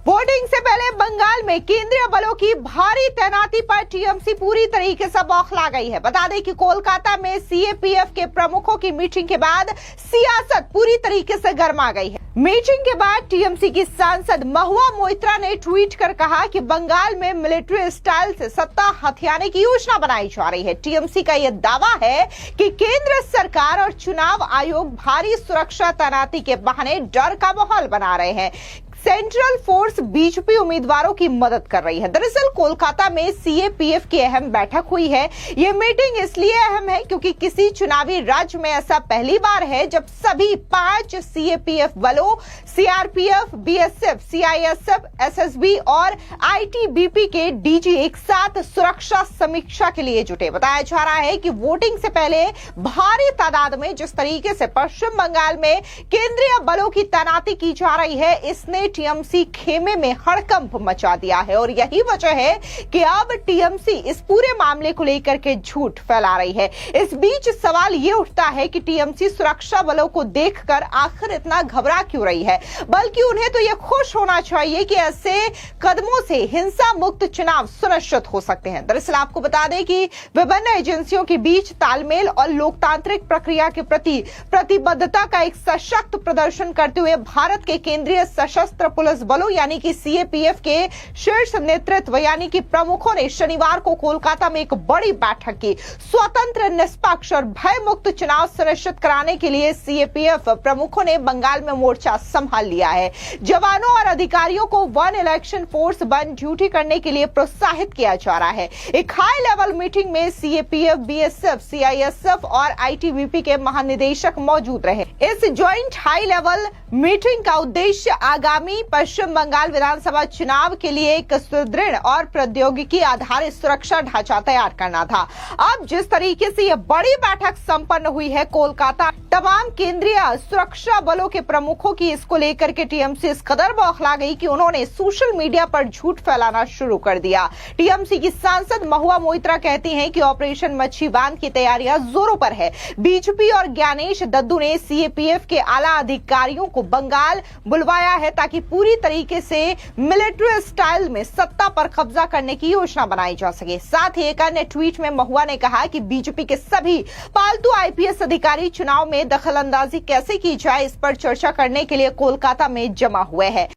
Voting से पहले बंगाल में केंद्रीय बलों की भारी तैनाती पर टीएमसी पूरी तरीके से बौखला गई है। बता दें कि कोलकाता में सीएपीएफ के प्रमुखों की मीटिंग के बाद सियासत पूरी तरीके से गर्मा गई है। मीटिंग के बाद टीएमसी की सांसद महुआ मोइत्रा ने ट्वीट कर कहा कि बंगाल में मिलिट्री स्टाइल से सत्ता हथियाने की योजना बनाई जा रही है। टीएमसी का यह दावा है कि केंद्र सरकार और चुनाव आयोग भारी सुरक्षा तैनाती के बहाने डर का माहौल बना रहे हैं। सेंट्रल फोर्स बीजेपी उम्मीदवारों की मदद कर रही है। दरअसल कोलकाता में सीएपीएफ की अहम बैठक हुई है। ये मीटिंग इसलिए अहम है क्योंकि किसी चुनावी राज्य में ऐसा पहली बार है जब सभी 5 सीएपीएफ बलों सीआरपीएफ, बीएसएफ, सीआईएसएफ, एसएसबी और आईटीबीपी के डीजी एक साथ सुरक्षा समीक्षा के लिए जुटे। बताया जा रहा है कि वोटिंग से पहले भारी तादाद में जिस तरीके से पश्चिम बंगाल में केंद्रीय बलों की तैनाती की जा रही है, इसने टीएमसी खेमे में हड़कंप मचा दिया है और यही वजह है कि अब टीएमसी इस पूरे मामले को लेकर के झूठ फैला रही है। इस बीच सवाल ये उठता है कि टीएमसी सुरक्षा बलों को देखकर आखिर इतना घबरा क्यों रही है, बल्कि उन्हें तो यह खुश होना चाहिए कि ऐसे कदमों से हिंसा मुक्त चुनाव सुनिश्चित हो सकते हैं। दरअसल आपको बता दें कि विभिन्न एजेंसियों के बीच तालमेल और लोकतांत्रिक प्रक्रिया के प्रति प्रतिबद्धता का एक सशक्त प्रदर्शन करते हुए भारत के केंद्रीय सशस्त्र पुलिस बलों यानी कि सीएपीएफ के शीर्ष नेतृत्व यानी कि प्रमुखों ने शनिवार को कोलकाता में एक बड़ी बैठक की। स्वतंत्र, निष्पक्ष और भय मुक्त चुनाव सुनिश्चित कराने के लिए सीएपीएफ प्रमुखों ने बंगाल में मोर्चा संभाल लिया है। जवानों और अधिकारियों को वन इलेक्शन फोर्स बन ड्यूटी करने के लिए प्रोत्साहित किया जा रहा है। एक हाई लेवल मीटिंग में सीएपीएफ, बीएसएफ, सीआईएसएफ और आईटीबीपी के महानिदेशक मौजूद रहे। इस ज्वाइंट हाई लेवल मीटिंग का उद्देश्य आगामी पश्चिम बंगाल विधानसभा चुनाव के लिए एक सुदृढ़ और प्रौद्योगिकी आधारित सुरक्षा ढांचा तैयार करना था। अब जिस तरीके से यह बड़ी बैठक संपन्न हुई है, कोलकाता तमाम केंद्रीय सुरक्षा बलों के प्रमुखों की इसको लेकर के टीएमसी इस कदर बौखला गई कि उन्होंने सोशल मीडिया पर झूठ फैलाना शुरू कर दिया। टीएमसी की सांसद महुआ मोइत्रा कहती हैं कि ऑपरेशन मच्छी बांध की तैयारियां जोरों पर है। बीजेपी और ज्ञानेश दद्दू ने सीएपीएफ के आला अधिकारियों को बंगाल बुलवाया है ताकि पूरी तरीके से मिलिट्री स्टाइल में सत्ता पर कब्जा करने की योजना बनाई जा सके। साथ ही एक अन्य ट्वीट में महुआ ने कहा कि बीजेपी के सभी पालतू आईपीएस अधिकारी चुनाव में दखलंदाजी कैसे की जाए, इस पर चर्चा करने के लिए कोलकाता में जमा हुए हैं।